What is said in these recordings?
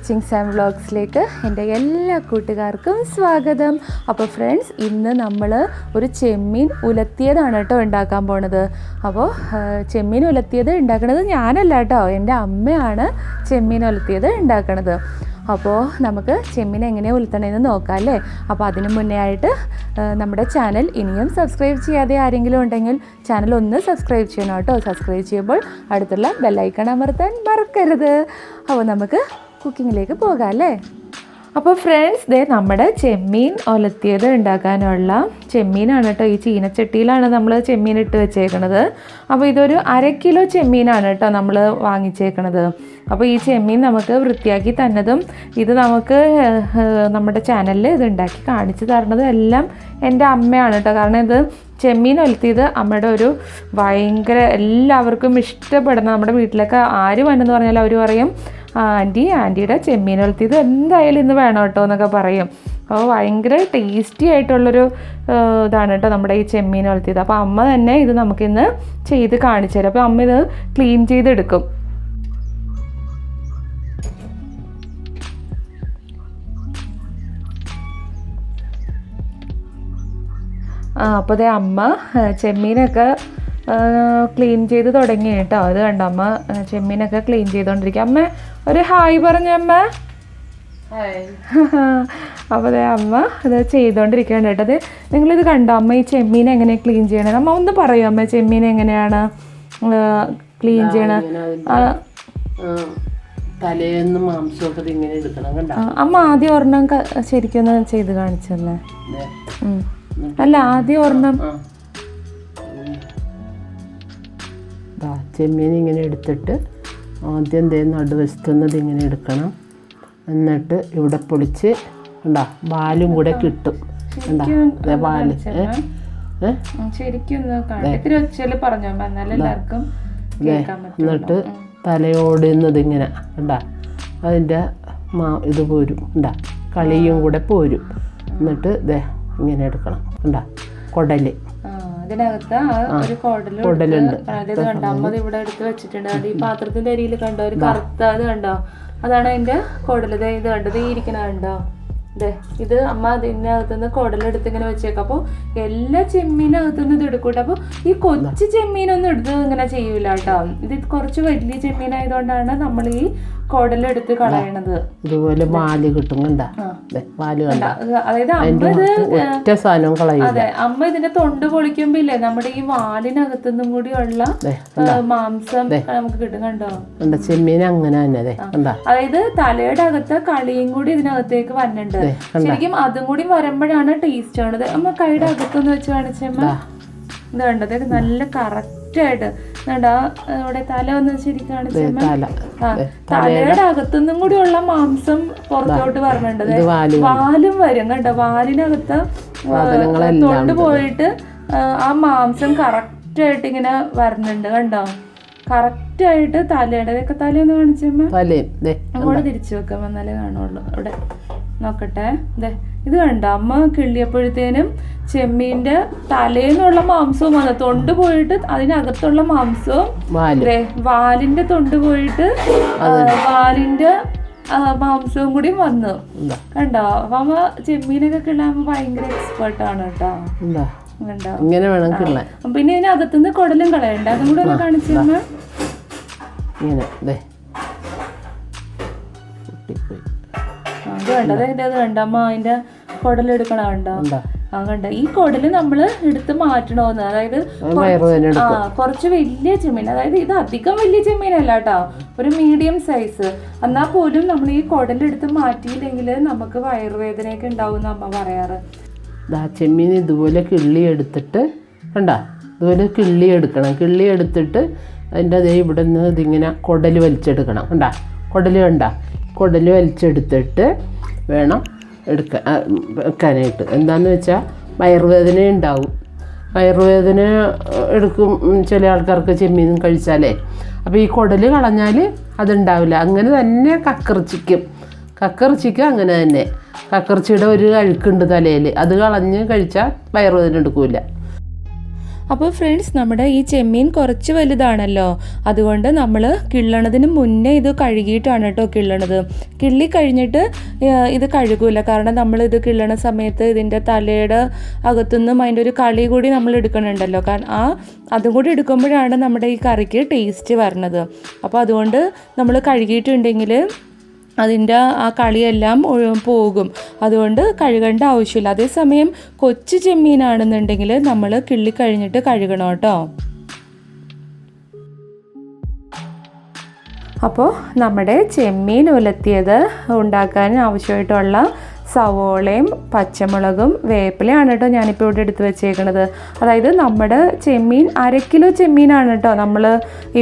കുക്കിംഗ്സ് and വ്ളോഗ്സിലേക്ക് എൻ്റെ എല്ലാ കൂട്ടുകാർക്കും സ്വാഗതം. അപ്പോൾ ഫ്രണ്ട്സ്, ഇന്ന് നമ്മൾ ഒരു ചെമ്മീൻ ഉലത്തിയതാണ് കേട്ടോ ഉണ്ടാക്കാൻ പോണത്. അപ്പോൾ ചെമ്മീൻ ഉലത്തിയത് ഉണ്ടാക്കണത് ഞാനല്ല കേട്ടോ, എൻ്റെ അമ്മയാണ് ചെമ്മീൻ ഉലത്തിയത് ഉണ്ടാക്കണത്. അപ്പോൾ നമുക്ക് ചെമ്മീൻ എങ്ങനെ ഉലത്തണമെന്ന് നോക്കാം അല്ലേ. അപ്പോൾ അതിന് മുന്നേ ആയിട്ട് നമ്മുടെ ചാനൽ ഇനിയും സബ്സ്ക്രൈബ് ചെയ്യാതെ ആരെങ്കിലും ഉണ്ടെങ്കിൽ ചാനൽ ഒന്ന് സബ്സ്ക്രൈബ് ചെയ്യണം കേട്ടോ. സബ്സ്ക്രൈബ് ചെയ്യുമ്പോൾ അടുത്തുള്ള ബെല്ലൈക്കൺ അമർത്താൻ മറക്കരുത്. അപ്പോൾ നമുക്ക് കുക്കിങ്ങിലേക്ക് പോകാം അല്ലേ. അപ്പോൾ ഫ്രണ്ട്സ്, നമ്മുടെ ചെമ്മീൻ ഉലത്തിയത് ഉണ്ടാക്കാനുള്ള ചെമ്മീനാണ് കേട്ടോ. ഈ ചീനച്ചട്ടിയിലാണ് നമ്മൾ ചെമ്മീൻ ഇട്ട് വെച്ചേക്കണത്. അപ്പോൾ ഇതൊരു 1/2 കിലോ ചെമ്മീനാണ് കേട്ടോ നമ്മൾ വാങ്ങിച്ചേക്കണത്. അപ്പോൾ ഈ ചെമ്മീൻ നമുക്ക് വൃത്തിയാക്കി തന്നതും ഇത് നമുക്ക് നമ്മുടെ ചാനലിൽ ഇത് ഉണ്ടാക്കി കാണിച്ചു തരണതും എല്ലാം എൻ്റെ അമ്മയാണ് കേട്ടോ. കാരണം ഇത് ചെമ്മീൻ ഉലത്തിയത് അമ്മയുടെ ഒരു ഭയങ്കര എല്ലാവർക്കും ഇഷ്ടപ്പെടുന്ന, നമ്മുടെ വീട്ടിലൊക്കെ ആര് വന്നെന്ന് പറഞ്ഞാൽ അവർ പറയും, ആൻറ്റിയുടെ ചെമ്മീൻ ഉലത്തിയത് എന്തായാലും ഇന്ന് വേണം കേട്ടോ എന്നൊക്കെ പറയും. അപ്പോൾ ഭയങ്കര ടേസ്റ്റി ആയിട്ടുള്ളൊരു ഇതാണ് കേട്ടോ നമ്മുടെ ഈ ചെമ്മീൻ ഉലത്തിയത്. അപ്പോൾ അമ്മ തന്നെ ഇത് നമുക്കിന്ന് ചെയ്ത് കാണിച്ചു തരും. അപ്പോൾ അമ്മ ഇത് ക്ലീൻ ചെയ്തെടുക്കും. അപ്പോൾ അതേ അമ്മ ചെമ്മീനൊക്കെ ക്ലീൻ ചെയ്ത് തുടങ്ങി കേട്ടോ. അത് കണ്ടോ, അമ്മ ചെമ്മീനൊക്കെ ക്ലീൻ ചെയ്തുകൊണ്ടിരിക്കുക. അമ്മ ഒരു ഹായ് പറഞ്ഞ അമ്മ. അപ്പോൾ അതേ അമ്മ അത് ചെയ്തുകൊണ്ടിരിക്കുകയാണ് കേട്ടോ. അത് നിങ്ങളിത് കണ്ടോ, അമ്മ ഈ ചെമ്മീൻ എങ്ങനെ ക്ലീൻ ചെയ്യണത്? അമ്മ ഒന്ന് പറയൂ അമ്മ, ചെമ്മീൻ എങ്ങനെയാണ് ക്ലീൻ ചെയ്യണത്? തലേന്ന് മാംസമൊക്കെ ഇങ്ങനെ എടുക്കണം കണ്ടോ. അമ്മ ആദ്യം ഒരെണ്ണം ശരിക്കൊന്ന് ചെയ്ത് കാണിച്ചല്ലേ? അല്ല, ആദ്യം ഒരെണ്ണം. ചെമ്മീൻ ഇങ്ങനെ എടുത്തിട്ട് ആദ്യം നടുവശത്തുനിന്നത് ഇങ്ങനെ എടുക്കണം. എന്നിട്ട് ഇവിടെ പൊളിച്ച് ഉണ്ടാ പാലും കൂടെ കിട്ടും. പാല് എന്നിട്ട് തലയോടുന്നത് ഇങ്ങനെ ഉണ്ടാ അതിൻ്റെ ഇത് പോരും ഉണ്ടാ, കളിയും കൂടെ പോരും. എന്നിട്ട് ഇങ്ങനെ എടുക്കണം ഉണ്ടാ. കുടല് ഇതിനകത്ത് ഒരു കുടലുണ്ട്. അതായത് കണ്ടോ, അമ്മ ഇവിടെ എടുത്ത് വെച്ചിട്ടുണ്ട്. ഈ പാത്രത്തിന്റെ അരിയിൽ കണ്ടോ ഒരു കറുത്ത ഇത് കണ്ടോ, അതാണ് അതിന്റെ കുടല്. ഇത് കണ്ടത് ഈ ഇരിക്കണ കണ്ടോ, ഇത് അമ്മ അതിനകത്തുനിന്ന് കുടലെടുത്ത് ഇങ്ങനെ വെച്ചേക്കാം. അപ്പോൾ എല്ലാ ചെമ്മീനകത്തുനിന്ന് ഇത് എടുക്കൂട്ടോ. അപ്പോൾ ഈ കൊച്ചു ചെമ്മീനൊന്നും എടുത്ത് ഇങ്ങനെ ചെയ്യൂല കേട്ടോ. ഇത് കുറച്ച് വലിയ ചെമ്മീനായതുകൊണ്ടാണ് നമ്മൾ ഈ കുടലെടുത്ത് കളയണത്. ഇതുപോലെ വാല് കിട്ടും കണ്ടാ, അതായത് അതെ, അമ്മ ഇതിന്റെ തൊണ്ട് പൊളിക്കുമ്പോ ഇല്ലേ, നമ്മുടെ ഈ വാലിനകത്തുനിന്നും കൂടിയുള്ള മാംസം നമുക്ക് കിട്ടും കണ്ടോ. ചെമ്മീൻ അങ്ങനെ തന്നെ, അതായത് തലയുടെ അകത്ത് കളിയും കൂടി ഇതിനകത്തേക്ക് വന്നിട്ടുണ്ട്. ശരിക്കും അതും കൂടി വരുമ്പോഴാണ് ടേസ്റ്റ് ആണത്. അമ്മ കൈയുടെ അകത്തൊന്ന് വെച്ച് കാണിച്ചമ്മ. ഇത് കണ്ടത് നല്ല കറക്റ്റ് ആയിട്ട് ഇവിടെ തല ഒന്ന് ശരിക്കും കാണിച്ചമ്മ. തലയുടെ അകത്തുനിന്നും കൂടി ഉള്ള മാംസം പുറത്തോട്ട് വരണുണ്ട്. വാലും വരും കണ്ടോ, വാലിനകത്ത് തൊണ്ട് പോയിട്ട് ആ മാംസം കറക്റ്റ് ആയിട്ട് ഇങ്ങനെ വരണുണ്ട് കണ്ടോ. കറക്റ്റ് ആയിട്ട് തലയുടെ തലയൊന്ന് കാണിച്ചമ്മ. അങ്ങോട്ട് തിരിച്ചു വെക്കാം, എന്നാലേ കാണുള്ളൂ. ഇവിടെ നോക്കട്ടെ. ഇത് കണ്ടോ, അമ്മ കിള്ളിയപ്പോഴത്തേനും ചെമ്മീൻ്റെ തലേന്നുള്ള മാംസവും വന്നു, തൊണ്ട് പോയിട്ട് അതിനകത്തുള്ള മാംസവും വാലിന്റെ തൊണ്ട് പോയിട്ട് വാലിന്റെ മാംസവും കൂടി വന്നു കണ്ടോ. അപ്പൊ അമ്മ ചെമ്മീനൊക്കെ കിള്ളാൻ ഭയങ്കര എക്സ്പേർട്ടാണ് കേട്ടോ. കണ്ടോ, പിന്നെ ഇതിനകത്തുനിന്ന് കുടലും കളയണ്ട, അതും കൂടെ ഒന്ന് കാണിച്ചമ്മ. അത് കണ്ടോ, അത് കണ്ടമ്മ അതിന്റെ കുടലെടുക്കണ കണ്ടോ. കണ്ട ഈ കുടല് നമ്മൾ എടുത്ത് മാറ്റണോന്ന്. അതായത് കുറച്ച് വലിയ ചെമ്മീൻ, അതായത് ഇത് അധികം വലിയ ചെമ്മീനല്ല കേട്ടോ, ഒരു മീഡിയം സൈസ്. എന്നാൽ പോലും നമ്മൾ ഈ കുടലെടുത്ത് മാറ്റിയില്ലെങ്കിൽ നമുക്ക് വയറുവേദനയൊക്കെ ഉണ്ടാവും എന്ന് അമ്മ പറയാറ്. ചെമ്മീൻ ഇതുപോലെ കിള്ളി എടുത്തിട്ട് കണ്ടാ, ഇതുപോലെ കിള്ളി എടുക്കണം. കിള്ളി എടുത്തിട്ട് അതിൻ്റെ ഇവിടെ നിന്ന് ഇതിങ്ങനെ കുടല് വലിച്ചെടുക്കണം കണ്ടാ. കുടല് കണ്ടാ, കുടല് വലിച്ചെടുത്തിട്ട് വേണം വെക്കാനായിട്ട്. എന്താണെന്ന് വെച്ചാൽ വയറുവേദന ഉണ്ടാവും. വയറുവേദന എടുക്കും ചില ആൾക്കാർക്ക് ചെമ്മീൻ കഴിച്ചാലേ. അപ്പോൾ ഈ കുടല് കളഞ്ഞാൽ അതുണ്ടാവില്ല. അങ്ങനെ തന്നെ കക്കറിച്ചിക്ക് അങ്ങനെ തന്നെ. കക്കറിച്ചിയുടെ ഒരു അഴുക്കുണ്ട് തലയിൽ, അത് കളഞ്ഞ് കഴിച്ചാൽ വയറുവേദന എടുക്കില്ല. അപ്പോൾ ഫ്രണ്ട്സ്, നമ്മുടെ ഈ ചെമ്മീൻ കുറച്ച് വലുതാണല്ലോ, അതുകൊണ്ട് നമ്മൾ കിള്ളണതിന് മുന്നേ ഇത് കഴുകിയിട്ടാണ് കേട്ടോ കിള്ളണത്. കിള്ളി കഴിഞ്ഞിട്ട് ഇത് കഴുകില്ല, കാരണം നമ്മളിത് കിള്ളണ സമയത്ത് ഇതിൻ്റെ തലയുടെ അകത്തുനിന്നും അതിൻ്റെ ഒരു കളി കൂടി നമ്മൾ എടുക്കണുണ്ടല്ലോ, കാരണം അതും കൂടി എടുക്കുമ്പോഴാണ് നമ്മുടെ ഈ കറിക്ക് ടേസ്റ്റ് വരണത്. അപ്പോൾ അതുകൊണ്ട് നമ്മൾ കഴുകിയിട്ടുണ്ടെങ്കിൽ അതിൻ്റെ ആ കളിയെല്ലാം പോകും. അതുകൊണ്ട് കഴുകേണ്ട ആവശ്യമില്ല. അതേസമയം കൊച്ചു ചെമ്മീനാണെന്നുണ്ടെങ്കിൽ നമ്മൾ കിള്ളി കഴിഞ്ഞിട്ട് കഴുകണം കേട്ടോ. അപ്പോൾ നമ്മുടെ ചെമ്മീൻ ഉലത്തിയത് ഉണ്ടാക്കാൻ ആവശ്യമായിട്ടുള്ള സവോളയും പച്ചമുളകും വേപ്പിലയാണ് കേട്ടോ ഞാനിപ്പോൾ ഇവിടെ എടുത്ത് വെച്ചേക്കണത്. അതായത് നമ്മുടെ ചെമ്മീൻ 1/2 കിലോ ചെമ്മീനാണ് കേട്ടോ നമ്മൾ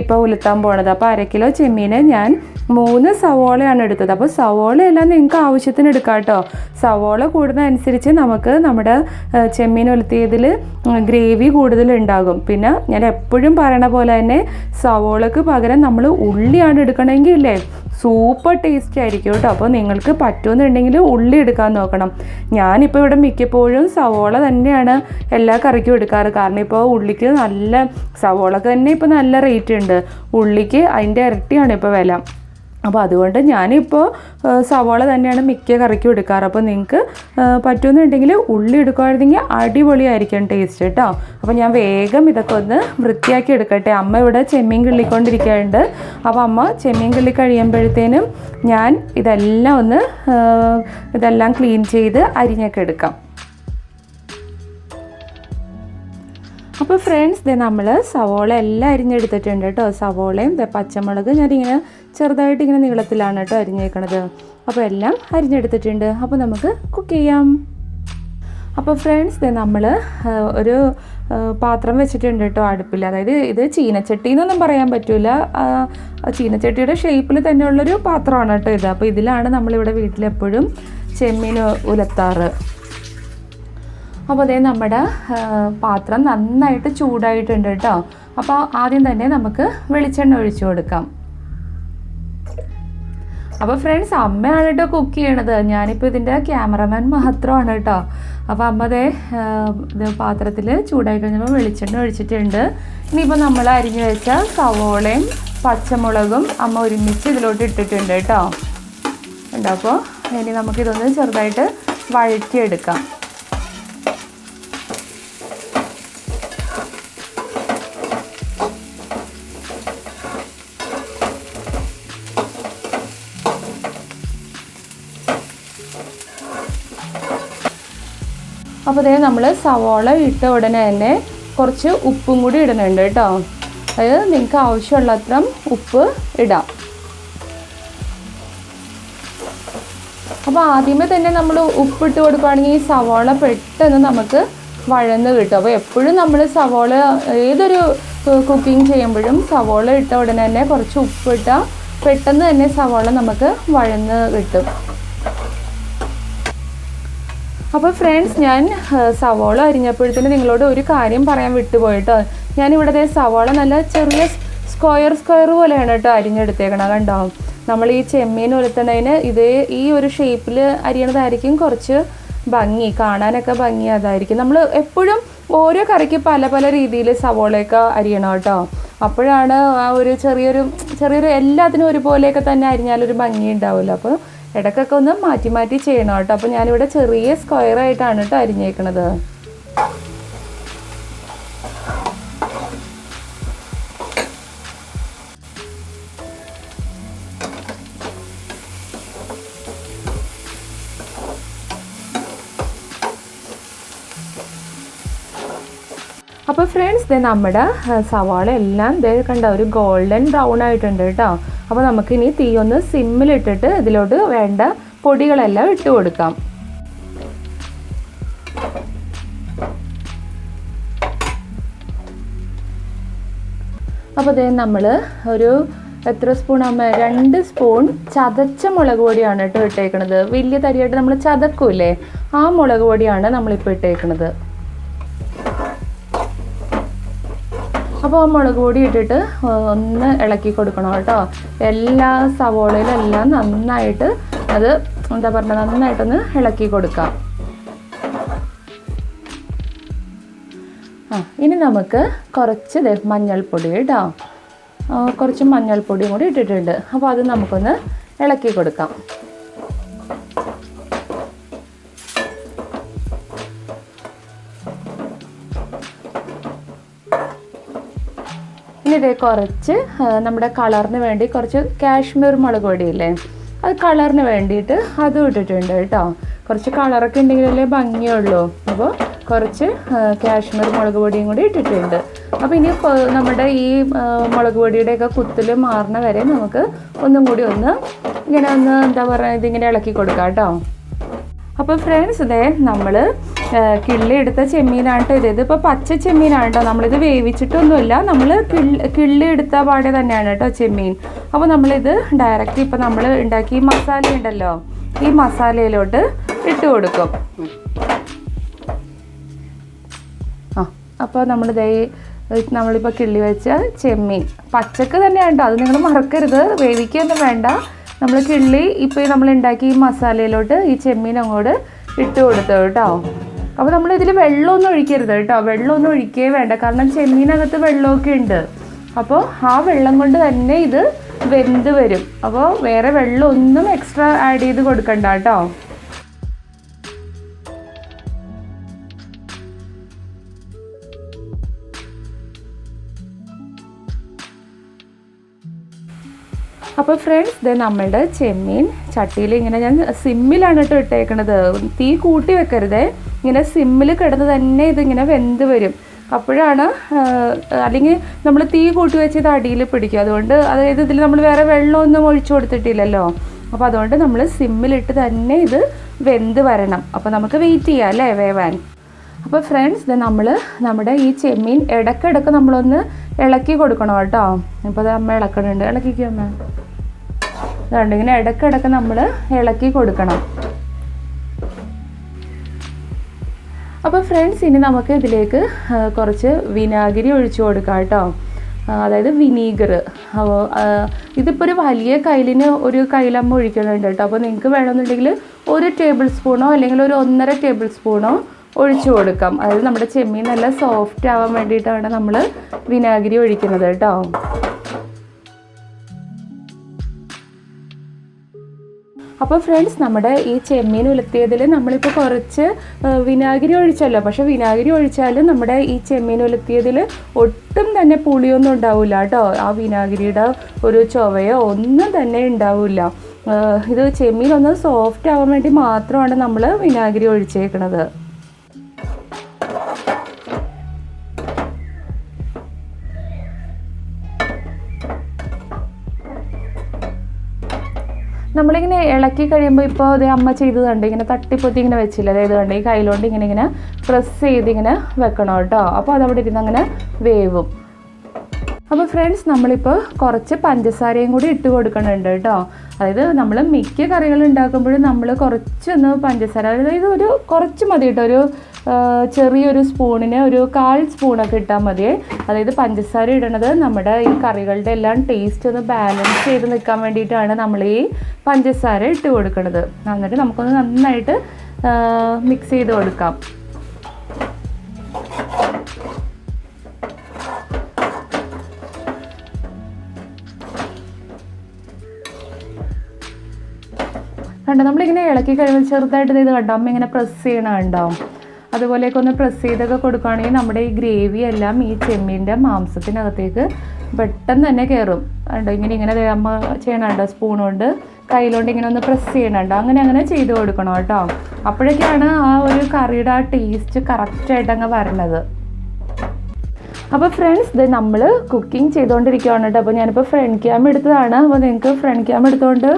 ഇപ്പോൾ ഉലത്താൻ പോണത്. അപ്പോൾ 1/2 കിലോ ചെമ്മീന് ഞാൻ 3 സവോളയാണ് എടുത്തത്. അപ്പോൾ സവോളയെല്ലാം നിങ്ങൾക്ക് ആവശ്യത്തിന് എടുക്കാം കേട്ടോ. സവോള കൂടുന്നതനുസരിച്ച് നമുക്ക് നമ്മുടെ ചെമ്മീൻ ഉലത്തിയതിൽ ഗ്രേവി കൂടുതലുണ്ടാകും. പിന്നെ ഞാൻ എപ്പോഴും പറയണ പോലെ തന്നെ സവോളക്ക് പകരം നമ്മൾ ഉള്ളിയാണ് എടുക്കണമെങ്കിൽ ഇല്ലേ, സൂപ്പർ ടേസ്റ്റ് ആയിരിക്കും കേട്ടോ. അപ്പോൾ നിങ്ങൾക്ക് പറ്റുമെന്നുണ്ടെങ്കിൽ ഉള്ളി എടുക്കാൻ നോക്കണം. ഞാനിപ്പോൾ ഇവിടെ മിക്കപ്പോഴും സവോള തന്നെയാണ് എല്ലാ കറിക്കും എടുക്കാറ്. കാരണം ഇപ്പോൾ ഉള്ളിക്ക് സവോളക്ക് തന്നെ ഇപ്പോൾ നല്ല റേറ്റ് ഉണ്ട്, ഉള്ളിക്ക് അതിൻ്റെ ഇരട്ടിയാണ് ഇപ്പോൾ വില. അപ്പോൾ അതുകൊണ്ട് ഞാനിപ്പോൾ സവോള തന്നെയാണ് മിക്ക കറിക്കും എടുക്കാറ്. അപ്പോൾ നിങ്ങൾക്ക് പറ്റുമെന്നുണ്ടെങ്കിൽ ഉള്ളി എടുക്കുമായിരുന്നെങ്കിൽ അടിപൊളിയായിരിക്കും ടേസ്റ്റ് കേട്ടോ. അപ്പോൾ ഞാൻ വേഗം ഇതൊക്കെ ഒന്ന് വൃത്തിയാക്കി എടുക്കട്ടെ. അമ്മ ഇവിടെ ചെമ്മീൻ കിള്ളിക്കൊണ്ടിരിക്കുന്നുണ്ട്. അപ്പോൾ അമ്മ ചെമ്മീൻ കിള്ളി കഴിയുമ്പോഴത്തേനും ഞാൻ ഇതെല്ലാം ക്ലീൻ ചെയ്ത് അരിഞ്ഞൊക്കെ എടുക്കാം. അപ്പോൾ ഫ്രണ്ട്സ്, നമ്മൾ സവോള എല്ലാം അരിഞ്ഞെടുത്തിട്ടുണ്ട് കേട്ടോ. സവോളയും പച്ചമുളക് ഞാനിങ്ങനെ ചെറുതായിട്ട് ഇങ്ങനെ നീളത്തിലാണ് കേട്ടോ അരിഞ്ഞേക്കണത്. അപ്പോൾ എല്ലാം അരിഞ്ഞെടുത്തിട്ടുണ്ട്. അപ്പോൾ നമുക്ക് കുക്ക് ചെയ്യാം. അപ്പോൾ ഫ്രണ്ട്സ്, നമ്മൾ ഒരു പാത്രം വെച്ചിട്ടുണ്ട് കേട്ടോ അടുപ്പിൽ. അതായത് ഇത് ചീനച്ചട്ടി എന്നൊന്നും പറയാൻ പറ്റില്ല, ചീനച്ചട്ടിയുടെ ഷേപ്പിൽ തന്നെയുള്ളൊരു പാത്രമാണ് കേട്ടോ ഇത്. അപ്പോൾ ഇതിലാണ് നമ്മളിവിടെ വീട്ടിലെപ്പോഴും ചെമ്മീൻ ഉലത്താറ്. അപ്പോൾ അതേ നമ്മുടെ പാത്രം നന്നായിട്ട് ചൂടായിട്ടുണ്ട് കേട്ടോ. അപ്പോൾ ആദ്യം തന്നെ നമുക്ക് വെളിച്ചെണ്ണ ഒഴിച്ചു കൊടുക്കാം. അപ്പോൾ ഫ്രണ്ട്സ്, അമ്മയാണ് കേട്ടോ കുക്ക് ചെയ്യണത്. ഞാനിപ്പോൾ ഇതിൻ്റെ ക്യാമറമാൻ മാത്രമാണ് കേട്ടോ. അപ്പോൾ അമ്മ ഇത് പാത്രത്തിൽ ചൂടായി കഴിഞ്ഞപ്പോൾ വെളിച്ചെണ്ണ ഒഴിച്ചിട്ടുണ്ട്. ഇനിയിപ്പോൾ നമ്മൾ അരിഞ്ഞു വെച്ച സവോളയും പച്ചമുളകും അമ്മ ഒരുമിച്ച് ഇതിലോട്ട് ഇട്ടിട്ടുണ്ട് കേട്ടോ. ഉണ്ടോ? അപ്പോൾ ഇനി നമുക്കിതൊന്ന് ചെറുതായിട്ട് വഴറ്റിയെടുക്കാം. അപ്പോൾ നമ്മൾ സവോള ഇട്ട ഉടനെ തന്നെ കുറച്ച് ഉപ്പും കൂടി ഇടുന്നുണ്ട് കേട്ടോ. അതായത് നിങ്ങൾക്ക് ആവശ്യമുള്ളത്ര ഉപ്പ് ഇടാം. അപ്പോൾ ആദ്യമേ തന്നെ നമ്മൾ ഉപ്പിട്ട് കൊടുക്കുകയാണെങ്കിൽ ഈ സവോള പെട്ടെന്ന് നമുക്ക് വഴന്ന് കിട്ടും. അപ്പോൾ എപ്പോഴും നമ്മൾ സവോള ഏതൊരു കുക്കിംഗ് ചെയ്യുമ്പോഴും സവോള ഇട്ട ഉടനെ തന്നെ കുറച്ച് ഉപ്പിട്ടാൽ പെട്ടെന്ന് തന്നെ സവോള നമുക്ക് വഴന്ന് കിട്ടും. അപ്പോൾ ഫ്രണ്ട്സ്, ഞാൻ സവോള അരിഞ്ഞപ്പോഴത്തേന് നിങ്ങളോട് ഒരു കാര്യം പറയാൻ വിട്ടുപോയിട്ടോ. ഞാനിവിടെ സവോള നല്ല ചെറിയ സ്ക്വയർ പോലെയാണ് കേട്ടോ അരിഞ്ഞെടുത്തേക്കണം. കണ്ടോ? നമ്മൾ ഈ ചെമ്മീൻ ഉലത്തണതിന് ഈ ഒരു ഷേപ്പിൽ അരിയണതായിരിക്കും കുറച്ച് ഭംഗി, കാണാനൊക്കെ ഭംഗി അതായിരിക്കും. നമ്മൾ എപ്പോഴും ഓരോ കറിക്ക് പല പല രീതിയിൽ സവോളയൊക്കെ അരിയണം കേട്ടോ. അപ്പോഴാണ് ആ ഒരു ചെറിയൊരു എല്ലാത്തിനും ഒരുപോലെയൊക്കെ തന്നെ അരിഞ്ഞാലൊരു ഭംഗി ഉണ്ടാവില്ല. അപ്പോൾ ഇടയ്ക്കൊക്കെ ഒന്ന് മാറ്റി മാറ്റി ചെയ്യണം കേട്ടോ. അപ്പോൾ ഞാനിവിടെ ചെറിയ സ്ക്വയറായിട്ടാണ് കേട്ടോ അരിഞ്ഞേക്കണത്. അപ്പോൾ ഫ്രണ്ട്സ്, നമ്മുടെ സവാള എല്ലാം കണ്ട ഒരു ഗോൾഡൻ ബ്രൗൺ ആയിട്ടുണ്ട് കേട്ടോ. അപ്പോൾ നമുക്കിനി തീ ഒന്ന് സിമ്മിലിട്ടിട്ട് ഇതിലോട്ട് വേണ്ട പൊടികളെല്ലാം ഇട്ട് കൊടുക്കാം. അപ്പോൾ നമ്മൾ ഒരു എത്ര സ്പൂൺ അമ്മ 2 സ്പൂൺ ചതച്ച മുളക് പൊടിയാണ് കേട്ടോ ഇട്ടേക്കണത്. വലിയ തരിയായിട്ട് നമ്മൾ ചതക്കൂലേ, ആ മുളക് പൊടിയാണ് നമ്മളിപ്പോൾ ഇട്ടേക്കണത്. അപ്പോൾ ആ മുളക് പൊടി ഇട്ടിട്ട് ഒന്ന് ഇളക്കി കൊടുക്കണം കേട്ടോ. എല്ലാ സവോളയിലെല്ലാം നന്നായിട്ട് നന്നായിട്ടൊന്ന് ഇളക്കി കൊടുക്കാം. ഇനി നമുക്ക് കുറച്ച് മഞ്ഞൾപ്പൊടി കേട്ടോ, കുറച്ച് മഞ്ഞൾപ്പൊടിയും കൂടി ഇട്ടിട്ടുണ്ട്. അപ്പോൾ അത് നമുക്കൊന്ന് ഇളക്കി കൊടുക്കാം. ഇനി കുറച്ച് നമ്മുടെ കളറിന് വേണ്ടി കുറച്ച് കാശ്മീർ മുളക് പൊടിയില്ലേ, അത് കളറിന് വേണ്ടിയിട്ട് അതും ഇട്ടിട്ടുണ്ട് കേട്ടോ. കുറച്ച് കളറൊക്കെ ഉണ്ടെങ്കിലല്ലേ ഭംഗിയുള്ളൂ. അപ്പോൾ കുറച്ച് കാശ്മീർ മുളക് പൊടിയും കൂടി ഇട്ടിട്ടുണ്ട്. അപ്പോൾ ഇനി നമ്മുടെ ഈ മുളക് പൊടിയുടെയൊക്കെ കുത്തിൽ മാറുന്ന വരെ നമുക്ക് ഒന്നും കൂടി ഇങ്ങനെ എന്താ പറയുക, ഇതിങ്ങനെ ഇളക്കി കൊടുക്കാം കേട്ടോ. അപ്പോൾ ഫ്രണ്ട്സ്, നമ്മൾ കിള്ളി എടുത്ത ചെമ്മീനാണ് കേട്ടോ ഇത്. ഇപ്പോൾ പച്ച ചെമ്മീനാണ് കേട്ടോ, നമ്മളിത് വേവിച്ചിട്ടൊന്നുമില്ല, നമ്മൾ കിള്ളി എടുത്ത പാടെ തന്നെയാണ് കേട്ടോ ചെമ്മീൻ. അപ്പോൾ നമ്മളിത് ഡയറക്റ്റ് ഇപ്പോൾ നമ്മൾ ഉണ്ടാക്കി മസാല ഉണ്ടല്ലോ, ഈ മസാലയിലോട്ട് ഇട്ട് കൊടുക്കും. അപ്പോൾ നമ്മളിപ്പോൾ കിള്ളി വെച്ച ചെമ്മീൻ പച്ചക്ക് തന്നെയാണ് കേട്ടോ, അത് നിങ്ങൾ മറക്കരുത്, വേവിക്കൊന്നും വേണ്ട. നമ്മൾ കിള്ളി ഇപ്പോൾ നമ്മൾ ഉണ്ടാക്കി ഈ മസാലയിലോട്ട് ഈ ചെമ്മീൻ അങ്ങോട്ട് ഇട്ട് കൊടുത്തു കേട്ടോ. അപ്പോൾ നമ്മളിതിൽ വെള്ളമൊന്നും ഒഴിക്കരുത് കേട്ടോ, വെള്ളമൊന്നും ഒഴിക്കേ വേണ്ട, കാരണം ചെമ്മീനകത്ത് വെള്ളമൊക്കെ ഉണ്ട്. അപ്പോൾ ആ വെള്ളം കൊണ്ട് തന്നെ ഇത് വെന്ത് വരും. അപ്പോൾ വേറെ വെള്ളമൊന്നും എക്സ്ട്രാ ആഡ് ചെയ്ത് കൊടുക്കണ്ട കേട്ടോ. അപ്പോൾ ഫ്രണ്ട്സ്, നമ്മളുടെ ചെമ്മീൻ ചട്ടിയിൽ ഇങ്ങനെ ഞാൻ സിമ്മിലാണ് കേട്ടോ ഇട്ടേക്കണത്, തീ കൂട്ടി വെക്കരുതേ, ഇങ്ങനെ സിമ്മിൽ കിടന്ന് തന്നെ ഇതിങ്ങനെ വെന്ത് വരും. അപ്പോഴാണ്, അല്ലെങ്കിൽ നമ്മൾ തീ കൂട്ടി വെച്ച് ഇത് അടിയിൽ പിടിക്കും. അതുകൊണ്ട് അതായത് ഇതിൽ നമ്മൾ വേറെ വെള്ളമൊന്നും ഒഴിച്ചു കൊടുത്തിട്ടില്ലല്ലോ, അപ്പോൾ അതുകൊണ്ട് നമ്മൾ സിമ്മിലിട്ട് തന്നെ ഇത് വെന്ത് വരണം. അപ്പോൾ നമുക്ക് വെയിറ്റ് ചെയ്യാം അല്ലേ വേവാൻ. അപ്പോൾ ഫ്രണ്ട്സ്, നമ്മുടെ ഈ ചെമ്മീൻ ഇടയ്ക്കിടയ്ക്ക് നമ്മളൊന്ന് ഇളക്കി കൊടുക്കണം കേട്ടോ. ഇപ്പോൾ അത് അമ്മ ഇളക്കണുണ്ട്, ഇളക്കിക്കോ അമ്മ. അതുകൊണ്ട് ഇങ്ങനെ ഇടയ്ക്കിടയ്ക്ക് നമ്മൾ ഇളക്കി കൊടുക്കണം. അപ്പോൾ ഫ്രണ്ട്സ്, ഇനി നമുക്ക് ഇതിലേക്ക് കുറച്ച് വിനാഗിരി ഒഴിച്ചു കൊടുക്കാം കേട്ടോ, അതായത് വിനീഗർ. ഇതിപ്പോൾ ഒരു വലിയ കയ്യിലിന് ഒരു കയ്യിലമ്മ ഒഴിക്കുന്നുണ്ട് കേട്ടോ. അപ്പോൾ നിങ്ങൾക്ക് വേണമെന്നുണ്ടെങ്കിൽ 1 ടേബിൾ സ്പൂണോ അല്ലെങ്കിൽ ഒരു 1.5 ടേബിൾ സ്പൂണോ ഒഴിച്ചു കൊടുക്കാം. അതായത് നമ്മുടെ ചെമ്മീൻ നല്ല സോഫ്റ്റ് ആവാൻ വേണ്ടിയിട്ടാണ് നമ്മൾ വിനാഗിരി ഒഴിക്കുന്നത് കേട്ടോ. അപ്പോൾ ഫ്രണ്ട്സ്, നമ്മുടെ ഈ ചെമ്മീൻ ഉലത്തിയതിൽ നമ്മളിപ്പോൾ കുറച്ച് വിനാഗിരി ഒഴിച്ചല്ലോ, പക്ഷേ വിനാഗിരി ഒഴിച്ചാലും നമ്മുടെ ഈ ചെമ്മീൻ ഉലത്തിയതിൽ ഒട്ടും തന്നെ പുളിയൊന്നും ഉണ്ടാവില്ല കേട്ടോ. ആ വിനാഗിരിയുടെ ഒരു ചൊവയോ ഒന്നും തന്നെ ഉണ്ടാവില്ല. ഇത് ചെമ്മീൻ ഒന്ന് സോഫ്റ്റ് ആവാൻ വേണ്ടി മാത്രമാണ് നമ്മൾ വിനാഗിരി ഒഴിച്ചേക്കണത്. നമ്മളിങ്ങനെ ഇളക്കി കഴിയുമ്പോൾ ഇപ്പോൾ അതേ അമ്മ ചെയ്തതുണ്ട്, ഇങ്ങനെ തട്ടിപ്പൊത്തി ഇങ്ങനെ വെച്ചില്ല, അതായത് കണ്ട് ഈ കയ്യിലോണ്ട് ഇങ്ങനെ പ്രസ് ചെയ്ത് ഇങ്ങനെ വെക്കണം കേട്ടോ. അപ്പോൾ അതവിടെ ഇരുന്ന് അങ്ങനെ വേവും. അപ്പോൾ ഫ്രണ്ട്സ്, നമ്മളിപ്പോൾ കുറച്ച് പഞ്ചസാരയും കൂടി ഇട്ട് കൊടുക്കണുണ്ട് കേട്ടോ. അതായത് നമ്മൾ മിക്ക കറികൾ ഉണ്ടാക്കുമ്പോഴും നമ്മൾ കുറച്ചൊന്ന് പഞ്ചസാര, അതായത് ഒരു കുറച്ച് മതി കേട്ടോ, ഒരു ചെറിയൊരു സ്പൂണിന് ഒരു 1/4 സ്പൂണൊക്കെ ഇട്ടാൽ മതിയേ. അതായത് പഞ്ചസാര ഇടണത് നമ്മുടെ ഈ കറികളുടെ എല്ലാം ടേസ്റ്റ് ഒന്ന് ബാലൻസ് ചെയ്ത് നിൽക്കാൻ വേണ്ടിയിട്ടാണ് നമ്മൾ ഈ പഞ്ചസാര ഇട്ട് കൊടുക്കുന്നത്. എന്നിട്ട് നമുക്കൊന്ന് നന്നായിട്ട് മിക്സ് ചെയ്ത് കൊടുക്കാം. കണ്ടോ, നമ്മളിങ്ങനെ ഇളക്കി കഴിയുമ്പോൾ ചെറുതായിട്ട് ഇത് കണ്ടോ, അമ്മ ഇങ്ങനെ പ്രസ് ചെയ്യണ ഉണ്ടാവും. അതുപോലെയൊക്കെ ഒന്ന് പ്രസ് ചെയ്തൊക്കെ കൊടുക്കുകയാണെങ്കിൽ നമ്മുടെ ഈ ഗ്രേവി എല്ലാം ഈ ചെമ്മീൻ്റെ മാംസത്തിനകത്തേക്ക് പെട്ടെന്ന് തന്നെ കയറും. കണ്ടോ, ഇങ്ങനെ അമ്മ ചെയ്യണുണ്ടോ, സ്പൂൺ കൊണ്ട് കയ്യിലോണ്ട് ഇങ്ങനെ ഒന്ന് പ്രസ് ചെയ്യണുണ്ടോ, അങ്ങനെ ചെയ്ത് കൊടുക്കണം കേട്ടോ. അപ്പോഴൊക്കെയാണ് ആ ഒരു കറിയുടെ ആ ടേസ്റ്റ് കറക്റ്റായിട്ട് അങ്ങ് വരണത്. അപ്പോൾ ഫ്രണ്ട്സ്, ഇത് നമ്മൾ കുക്കിംഗ് ചെയ്തുകൊണ്ടിരിക്കുകയാണ് കേട്ടോ. അപ്പോൾ ഞാനിപ്പോൾ ഫ്രണ്ട് ക്യാം എടുത്തതാണ്. അപ്പോൾ നിങ്ങൾക്ക് ഫ്രണ്ട് ക്യാം എടുത്തുകൊണ്ട്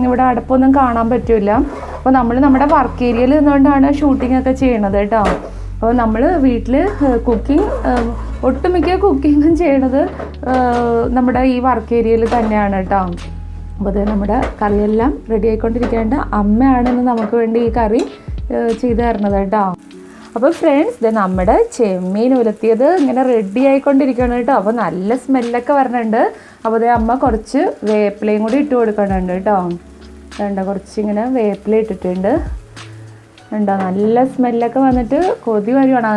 ഇവിടെ അടപ്പൊന്നും കാണാൻ പറ്റില്ല. അപ്പോൾ നമ്മൾ നമ്മുടെ വർക്ക് ഏരിയയിൽ നിന്നുകൊണ്ടാണ് ഷൂട്ടിംഗ് ഒക്കെ ചെയ്യണത് കേട്ടോ. അപ്പോൾ നമ്മൾ വീട്ടിൽ ഒട്ടുമിക്ക കുക്കിങ്ങും ചെയ്യണത് നമ്മുടെ ഈ വർക്ക് ഏരിയയിൽ തന്നെയാണ് കേട്ടോ. അപ്പോൾ അത് നമ്മുടെ കറിയെല്ലാം റെഡി ആയിക്കൊണ്ടിരിക്കേണ്ട അമ്മയാണെന്ന് നമുക്ക് വേണ്ടി ഈ കറി ചെയ്ത് തരണത് കേട്ടോ. അപ്പോൾ ഫ്രണ്ട്സ്, ഇത് നമ്മുടെ ചെമ്മീൻ ഉലത്തിയത് ഇങ്ങനെ റെഡി ആയിക്കൊണ്ടിരിക്കണം കേട്ടോ. അപ്പോൾ നല്ല സ്മെല്ലൊക്കെ വരണുണ്ട്. അപ്പോൾ അതേ അമ്മ കുറച്ച് വേപ്പിലയും കൂടി ഇട്ട് കൊടുക്കണുണ്ട് കേട്ടോ. വേണ്ട, കുറച്ചിങ്ങനെ വേപ്പില ഇട്ടിട്ടുണ്ട്. ഉണ്ടോ നല്ല സ്മെല്ലൊക്കെ വന്നിട്ട് കൊതി വരുവാണ്.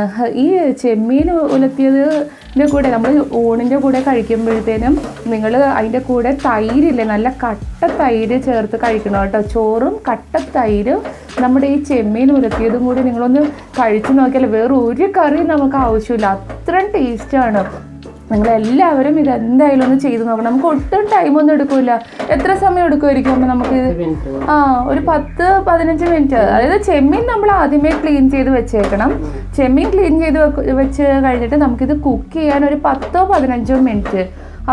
ഈ ചെമ്മീൻ ഉലത്തിയതിൻ്റെ കൂടെ നമ്മൾ ഊണിൻ്റെ കൂടെ കഴിക്കുമ്പോഴത്തേനും നിങ്ങൾ അതിൻ്റെ കൂടെ തൈരില്ലേ, നല്ല കട്ട തൈര് ചേർത്ത് കഴിക്കണം കേട്ടോ. ചോറും കട്ട തൈരും നമ്മുടെ ഈ ചെമ്മീൻ ഉലത്തിയതും കൂടി നിങ്ങളൊന്ന് കഴിച്ചു നോക്കിയാൽ വേറെ ഒരു കറി നമുക്ക് ആവശ്യമില്ല, അത്രയും ടേസ്റ്റാണ്. നിങ്ങളെല്ലാവരും ഇതെന്തായാലും ഒന്ന് ചെയ്ത് നോക്കണം. നമുക്ക് ഒട്ടും ടൈമൊന്നും എടുക്കില്ല. എത്ര സമയം എടുക്കുമായിരിക്കും അപ്പോൾ നമുക്ക് ഒരു 10-15 മിനിറ്റ്. അതായത് ചെമ്മീൻ നമ്മൾ ആദ്യമേ ക്ലീൻ ചെയ്ത് വെച്ചേക്കണം. ചെമ്മീൻ ക്ലീൻ ചെയ്ത് വെച്ച് കഴിഞ്ഞിട്ട് നമുക്കിത് കുക്ക് ചെയ്യാൻ ഒരു 10-15 മിനിറ്റ്,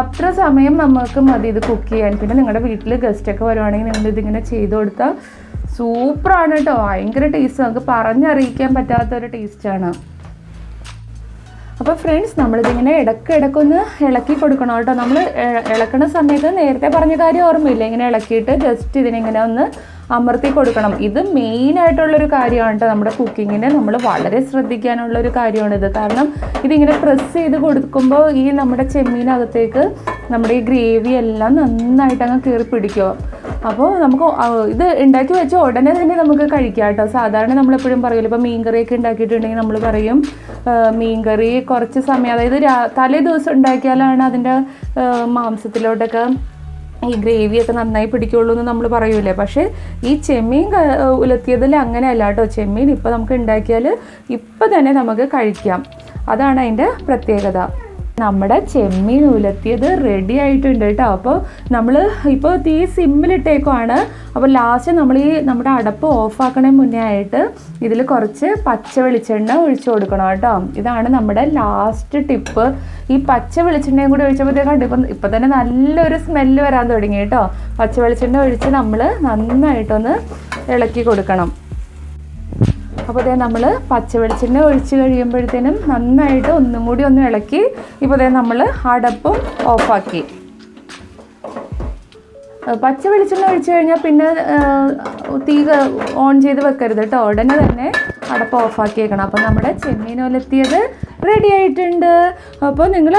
അത്ര സമയം നമുക്ക് മതി ഇത് കുക്ക് ചെയ്യാൻ. പിന്നെ നിങ്ങളുടെ വീട്ടിൽ ഗസ്റ്റൊക്കെ വരുവാണെങ്കിൽ നിങ്ങൾ ഇതിങ്ങനെ ചെയ്ത് കൊടുത്താൽ സൂപ്പറാണ് കേട്ടോ. ഭയങ്കര ടേസ്റ്റ്, നമുക്ക് പറഞ്ഞറിയിക്കാൻ പറ്റാത്തൊരു ടേസ്റ്റാണ്. അപ്പോൾ ഫ്രണ്ട്സ്, നമ്മളിതിങ്ങനെ ഇടയ്ക്കൊന്ന് ഇളക്കി കൊടുക്കണം കേട്ടോ. നമ്മൾ ഇളക്കുന്ന സമയത്ത് നേരത്തെ പറഞ്ഞ കാര്യം ഓർമ്മയില്ല, ഇങ്ങനെ ഇളക്കിയിട്ട് ജസ്റ്റ് ഇതിനിങ്ങനെ ഒന്ന് അമർത്തി കൊടുക്കണം. ഇത് മെയിനായിട്ടുള്ളൊരു കാര്യമാണ് കേട്ടോ. നമ്മുടെ കുക്കിങ്ങിന് നമ്മൾ വളരെ ശ്രദ്ധിക്കാനുള്ളൊരു കാര്യമാണിത്. കാരണം ഇതിങ്ങനെ പ്രസ് ചെയ്ത് കൊടുക്കുമ്പോൾ ഈ നമ്മുടെ ചെമ്മീനകത്തേക്ക് നമ്മുടെ ഈ ഗ്രേവി എല്ലാം നന്നായിട്ട് അങ്ങ് കയറി പിടിക്കും. അപ്പോൾ നമുക്ക് ഇത് ഉണ്ടാക്കി വെച്ച ഉടനെ തന്നെ നമുക്ക് കഴിക്കാം കേട്ടോ. സാധാരണ നമ്മളെപ്പോഴും പറയുമല്ലോ, ഇപ്പോൾ മീൻകറിയൊക്കെ ഉണ്ടാക്കിയിട്ടുണ്ടെങ്കിൽ നമ്മൾ പറയും മീൻകറി കുറച്ച് സമയം, അതായത് തലേ ദിവസം ഉണ്ടാക്കിയാലാണ് അതിൻ്റെ മാംസത്തിലോട്ടൊക്കെ ഈ ഗ്രേവിയൊക്കെ നന്നായി പിടിക്കുള്ളൂ എന്ന് നമ്മൾ പറയൂലേ. പക്ഷേ ഈ ചെമ്മീൻ ഉലത്തിയതിൽ അങ്ങനെയല്ല കേട്ടോ. ചെമ്മീൻ ഇപ്പോൾ നമുക്ക് ഉണ്ടാക്കിയാൽ ഇപ്പം തന്നെ നമുക്ക് കഴിക്കാം. അതാണ് അതിൻ്റെ പ്രത്യേകത. നമ്മുടെ ചെമ്മീൻ ഉലത്തിയത് റെഡി ആയിട്ടുണ്ട് കേട്ടോ. അപ്പോൾ നമ്മൾ ഇപ്പോൾ തീ സിമ്മിലിട്ടേക്കുവാണ്. അപ്പോൾ ലാസ്റ്റ് നമ്മൾ ഈ നമ്മുടെ അടപ്പ് ഓഫാക്കണേ മുന്നേ ആയിട്ട് ഇതിൽ കുറച്ച് പച്ച വെളിച്ചെണ്ണ ഒഴിച്ചു കൊടുക്കണം കേട്ടോ. ഇതാണ് നമ്മുടെ ലാസ്റ്റ് ടിപ്പ്. ഈ പച്ച വെളിച്ചെണ്ണയും കൂടി ഒഴിച്ചപ്പോഴത്തേക്കും ഇപ്പം തന്നെ നല്ലൊരു സ്മെല്ല് വരാൻ തുടങ്ങി കേട്ടോ. പച്ച വെളിച്ചെണ്ണ ഒഴിച്ച് നമ്മൾ നന്നായിട്ടൊന്ന് ഇളക്കി കൊടുക്കണം. അപ്പോൾ അതേ നമ്മൾ പച്ച വെളിച്ചെണ്ണ ഒഴിച്ച് കഴിയുമ്പോഴത്തേനും നന്നായിട്ട് ഒന്നും കൂടി ഒന്ന് ഇളക്കി. ഇപ്പോൾ അതേ നമ്മൾ അടപ്പും ഓഫാക്കി. പച്ച വെളിച്ചെണ്ണ ഒഴിച്ച് കഴിഞ്ഞാൽ പിന്നെ തീ ഓൺ ചെയ്ത് വെക്കരുത് കേട്ടോ. ഉടനെ തന്നെ അടപ്പ് ഓഫാക്കിയേക്കണം. അപ്പോൾ നമ്മുടെ ചെമ്മീൻ ഉലത്തിയത് റെഡി ആയിട്ടുണ്ട്. അപ്പോൾ നിങ്ങൾ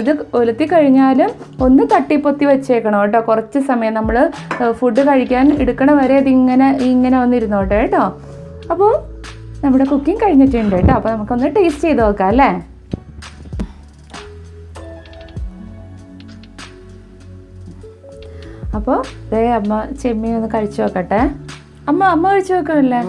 ഇത് ഉലത്തി കഴിഞ്ഞാലും ഒന്ന് തട്ടിപ്പൊത്തി വെച്ചേക്കണം കേട്ടോ. കുറച്ച് സമയം നമ്മൾ ഫുഡ് കഴിക്കാൻ എടുക്കണ വരെ ഇതിങ്ങനെ വന്നിരുന്നോട്ടെ കേട്ടോ. അപ്പോൾ നമ്മുടെ കുക്കിംഗ് കഴിഞ്ഞിട്ടുണ്ട് കേട്ടോ. അപ്പോൾ നമുക്കൊന്ന് ടേസ്റ്റ് ചെയ്ത് നോക്കാം അല്ലേ. അപ്പോൾ ദേ അമ്മ ചെമ്മീൻ ഒന്ന് കഴിച്ചു നോക്കട്ടെ. അമ്മ കഴിച്ചു നോക്കണല്ലേ.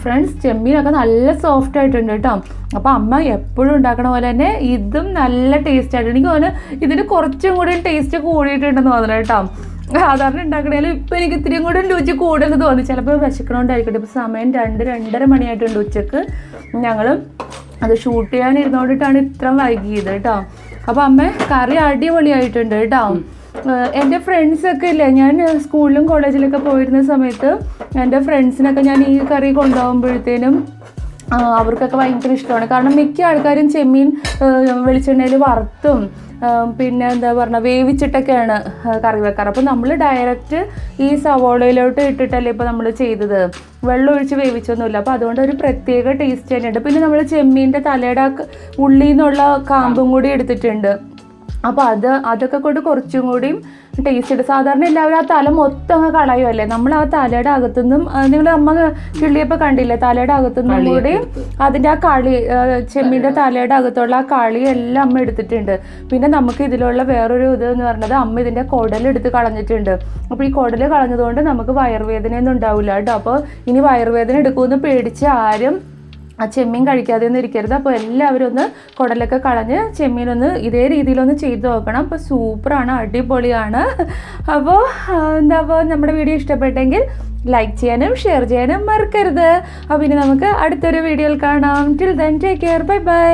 ഫ്രണ്ട്സ്, ചെമ്മീനൊക്കെ നല്ല സോഫ്റ്റ് ആയിട്ടുണ്ട് കേട്ടോ. അപ്പോൾ അമ്മ എപ്പോഴും ഉണ്ടാക്കണ പോലെ തന്നെ ഇതും നല്ല ടേസ്റ്റ് ആയിട്ടുണ്ട്. എനിക്ക് തോന്നുന്നു ഇതിന് കുറച്ചും കൂടി ടേസ്റ്റ് കൂടിയിട്ടുണ്ടെന്ന് തോന്നുന്നു കേട്ടോ. സാധാരണ ഉണ്ടാക്കണേലും ഇപ്പം എനിക്ക് ഇത്തിരിയും കൂടെ രുചി കൂടുതൽ തോന്നി. ചിലപ്പോൾ വിശക്കണോണ്ടായിരിക്കട്ടെ. ഇപ്പോൾ സമയം 2-2:30 മണിയായിട്ടുണ്ട് ഉച്ചക്ക്. ഞങ്ങൾ അത് ഷൂട്ട് ചെയ്യാനിരുന്നോണ്ടിട്ടാണ് ഇത്ര വൈകിയത് കേട്ടോ. അപ്പോൾ അമ്മ കറി അടിപൊളിയായിട്ടുണ്ട് കേട്ടോ. എൻ്റെ ഫ്രണ്ട്സൊക്കെ ഇല്ലേ, ഞാൻ സ്കൂളിലും കോളേജിലൊക്കെ പോയിരുന്ന സമയത്ത് എൻ്റെ ഫ്രണ്ട്സിനൊക്കെ ഞാൻ ഈ കറി കൊണ്ടുപോകുമ്പോഴത്തേനും അവർക്കൊക്കെ ഭയങ്കര ഇഷ്ടമാണ്. കാരണം മിക്ക ആൾക്കാരും ചെമ്മീൻ വെളിച്ചെണ്ണയിൽ വറുത്തും പിന്നെ എന്താ പറഞ്ഞ വേവിച്ചിട്ടൊക്കെയാണ് കറി വെക്കാറ്. അപ്പോൾ നമ്മൾ ഡയറക്റ്റ് ഈ സവോളയിലോട്ട് ഇട്ടിട്ടല്ലേ ഇപ്പോൾ നമ്മൾ ചെയ്തത്, വെള്ളം ഒഴിച്ച് വേവിച്ചൊന്നുമില്ല. അപ്പോൾ അതുകൊണ്ട് ഒരു പ്രത്യേക ടേസ്റ്റ് തന്നെയുണ്ട്. പിന്നെ നമ്മൾ ചെമ്മീൻ്റെ തലയുടെ ഉള്ളിൽ നിന്നുള്ള കാമ്പും കൂടി എടുത്തിട്ടുണ്ട്. അപ്പോൾ അതൊക്കെ കൊണ്ട് കുറച്ചും കൂടിയും ടേസ്റ്റ് ഉണ്ട്. സാധാരണ എല്ലാവരും ആ തല മൊത്തം അങ്ങ് കളയുമല്ലേ. നമ്മൾ ആ തലയുടെ അകത്തുനിന്നും നിങ്ങൾ അമ്മ കിള്ളിയപ്പോൾ കണ്ടില്ലേ, തലയുടെ അകത്തുനിന്നും കൂടി അതിൻ്റെ ആ കളി, ചെമ്മീൻ്റെ തലയുടെ അകത്തുള്ള ആ കളി എല്ലാം അമ്മ എടുത്തിട്ടുണ്ട്. പിന്നെ നമുക്ക് ഇതിലുള്ള വേറൊരു ഇതെന്ന് പറയുന്നത് അമ്മ ഇതിൻ്റെ കുടലെടുത്ത് കളഞ്ഞിട്ടുണ്ട്. അപ്പോൾ ഈ കുടൽ കളഞ്ഞതുകൊണ്ട് നമുക്ക് വയറുവേദനയൊന്നും ഉണ്ടാവില്ല കേട്ടോ. അപ്പോൾ ഇനി വയറുവേദന എടുക്കുമെന്ന് പേടിച്ച് ആരും ആ ചെമ്മീൻ കഴിക്കാതെ ഒന്നും ഇരിക്കരുത്. അപ്പോൾ എല്ലാവരും ഒന്ന് കുടലൊക്കെ കളഞ്ഞ് ചെമ്മീനൊന്ന് ഇതേ രീതിയിലൊന്ന് ചെയ്ത് നോക്കണം. അപ്പോൾ സൂപ്പറാണ്, അടിപൊളിയാണ്. അപ്പോൾ നമ്മുടെ വീഡിയോ ഇഷ്ടപ്പെട്ടെങ്കിൽ ലൈക്ക് ചെയ്യാനും ഷെയർ ചെയ്യാനും മറക്കരുത്. അപ്പോൾ ഇനി നമുക്ക് അടുത്തൊരു വീഡിയോയിൽ കാണാം. Till then take care, bye bye.